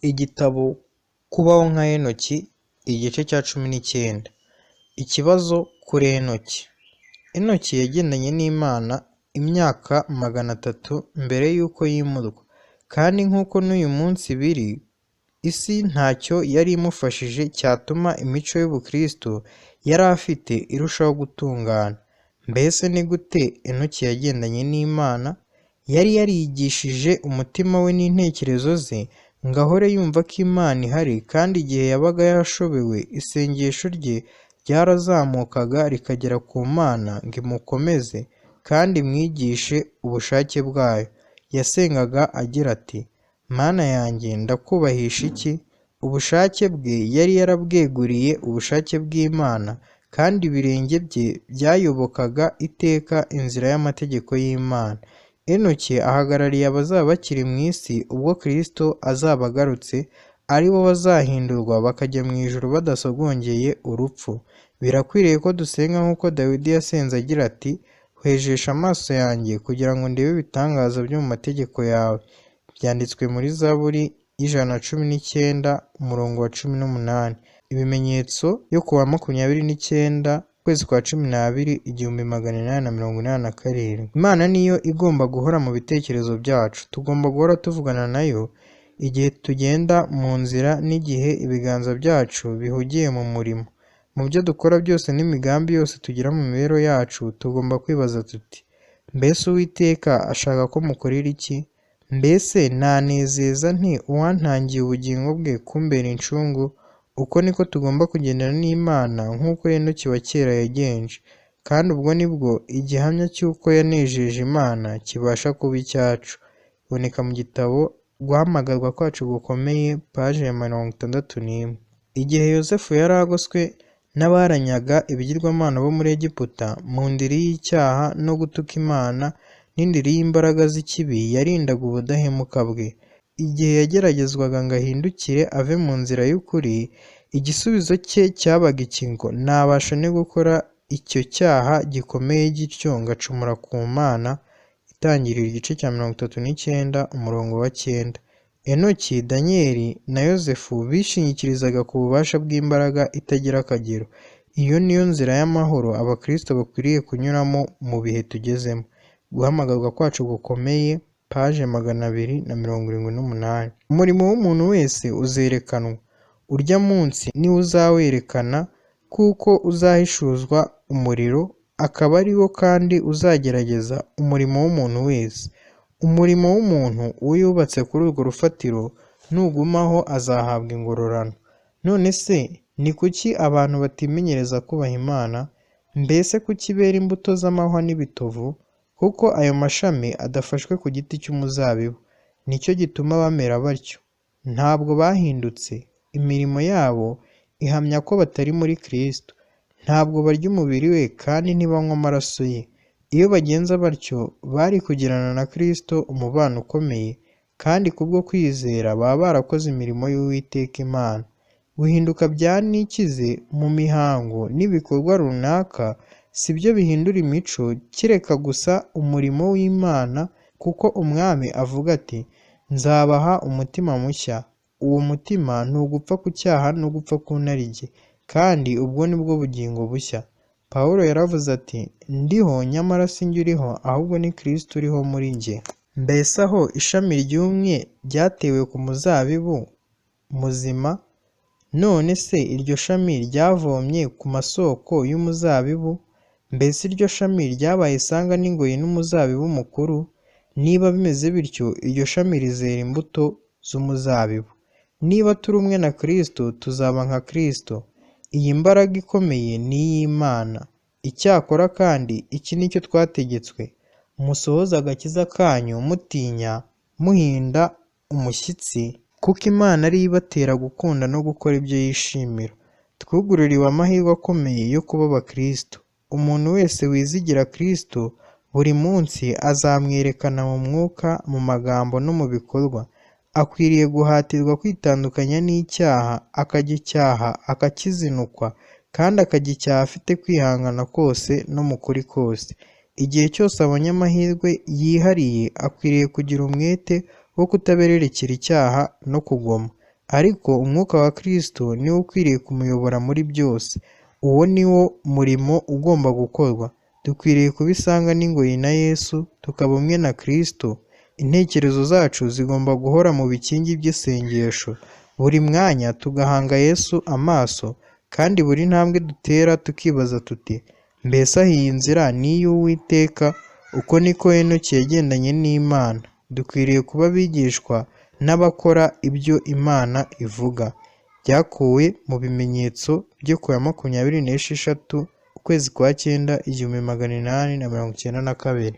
Igitabo Kubaho nka Henoki, igice cya 19. Ikibazo kuri Henoki. Henoki yagendanye n'Imana imyaka 300 mbere y'uko yimurwa, kandi nk'uko n'uyu munsi biri, isi ntacyo yari imufashije cyatuma imico y'Ubukristo yari afite irushaho gutungana. Mbese ni gute Henoki yagendanye n'Imana? Yari yarigishije umutima we n'intekerezo ze ngo ahore yumva ko Imana ihari, kandi igihe yabaga yashobewe, isengesho rye ryarazamukaga rikagera ku Mana ngo imukomeze kandi imwigishe ubushake bwayo. Yasengaga agira ati: "Mana yanjye, ndakubahisha iki?" Ubushake bwe yari yarabweguriye ubushake bw'Imana, kandi ibirenge bye byayobokaga iteka inzira y'amategeko y'Imana. Henoki ahagarariye abazaba bakiri mu isi ubwo Kristo azaba agarutse, ari bo bazahindurwa bakajya mu ijuru badasogongeye urupfu. Birakwiriye ko dusenga nk'uko Dawidi yasenze agira ati: "Hwejesha amaso yanjye kugira ngo ndebe ibitangaza byo mu mategeko yawe." Byanditswe muri Zaburi y'Ijana-19 umurongo wa 18. Ibimenyetso yo kuwa 29 ukwezi kwa 12 1887. Imana niyo igomba guhora mu bitekerezo byacu. Tugomba guhora tuvugana nayo igihe tugenda mu nzira n'igihe ibiganza byacu bihugiye mu murimo. Mu byo dukora byose n'imigambi yose tugira mu mibereho yacu, tugomba kwibaza tuti: mbese Uwiteka ashaka ko mukorera iki? Mbese nanezeza nte uwantangiye ubugingo bwe kumbera incungu? Uko niko tugomba kugendana n'Imana nk'uko Henoki wa kera yagenje, kandi ubwo nibwo igihamya cy'uko yanejeje Imana kibasha kuba icyacu. Iboneka mu gitabo Guhamagarwa kwacu gukomeye, paje ya 61. Igihe Yosefu yari agoswe n'abaranyaga ibigirwamana bo muri Egiputa, mu ndiri y'icyaha no gutuka Imana n'indiri y'imbaraga z'ikibi, yarindaga ubudahemuka bwe. Igihe yageragezwaga ngo ahindukire ave mu nzira y'ukuri, igisubizo cye cyabaga iki ngo: "Nabasha ne gukora icyo cyaha gikomeye gityo ngacumura ku Mana?" Itangiriro igice cya 39 umurongo wa 9. Henoki, Daniyeli na Yosefu bishingikirizaga ku bubasha bw'imbaraga itagira akagero. Iyo niyo nzira y'amahoro Abakristo bakwiriye kunyuramo mu bihe tugezemo. Guhamagarwa kwacu gukomeye, paje 278. Umurimo w'umuntu wese uzerekanwa. Urya munsi niwo uzawerekana, kuko uzahishuzwa umuriro, akaba ari wo kandi uzagerageza umurimo w'umuntu wese. Umurimo w'umuntu uyubatse kuri urwo rufatiro nugumaho azahabwa ingororano. None se ni kuki abantu batimenyereza kubaha Imana? Mbese kuki bera imbuto z'amahwa n'ibitovu? Kuko ayo mashami adafashwe ku giti cy'umuzabibu. Nicyo gituma bamera batyo. Ntabwo bahindutse. Imirimo yabo ihamya ko batari muri Kristo. Ntabwo barya umubiri we kandi ntibanywa amaraso ye. Iyo bagenza batyo, bari kugirana na Kristo umubano ukomeye, kandi kubwo kwizera baba barakoze imirimo y'Uwiteka Imana. Guhinduka bya nikize mu mihango n'ibikorwa runaka si byo bihindura imico, kireka gusa umurimo w'Imana, kuko Umwami avuga ati: "Nzabaha umutima mushya." Uwo mutima ni ugupfa ku cyaha no gupfa ku narijye, kandi ubwo ni bwo bugingo bushya. Pawulo yaravuze ati: "Ndiho, nyamara si njye uriho, ahubwo ni Kristo uriho muri njye." Mbese aho ishami ryumye ryatewe ku muzabibu muzima, none se iryo shami ryavomye ku masoko y'umuzabibu? Mbese iryo shami ryabaye isanga n'ingoyi n'umuzabibu mukuru? Niba bimeze bityo, iryo shami rizera imbuto z'umuzabibu. Niba turi umwe na Kristo, tuzaba nka Kristo. Iyi mbaraga ikomeye ni iy'Imana. Icyakora kandi iki ni cyo twategetswe: musohoze agakiza kanyu mutinya, muhinda umushyitsi, kuko Imana ari yo ibatera gukunda no gukora ibyo yishimira. Twugururiwe amahirwe akomeye yo kuba Abakristo. Umuntu wese wizigira Kristo buri munsi azamwerekana mu mwuka, mu magambo no mu bikorwa. Akwiriye guhatirwa kwitandukanya n'icyaha, akagicyaha akakizinukwa, kandi akagicyaha afite kwihangana kose no mu kuri kose. Igihe cyose abonye amahirwe yihariye, akwiriye kugira umwete wo kutabererekera icyaha no kugoma. ariko umwuka wa Kristo niwo ukwiriye kumuyobora muri byose. Uwo ni wo murimo ugomba gukorwa. Dukwiriye kubisanga n'ingoyi na Yesu, tukaba umwe na Kristo. Intekerezo zacu zigomba guhora mu bikingi by'isengesho. Buri mwanya tugahanga Yesu amaso, kandi buri ntambwe dutera tukibaza tuti, mbese aha iyi nzira ni iy'Uwiteka? Uko niko Henoki yagendanye n'Imana. Dukwiriye kuba abigishwa n'abakora ibyo Imana ivuga. Byakuwe mu bimenyetso byo ku ya 26 ukwezi kwa cyenda 1892.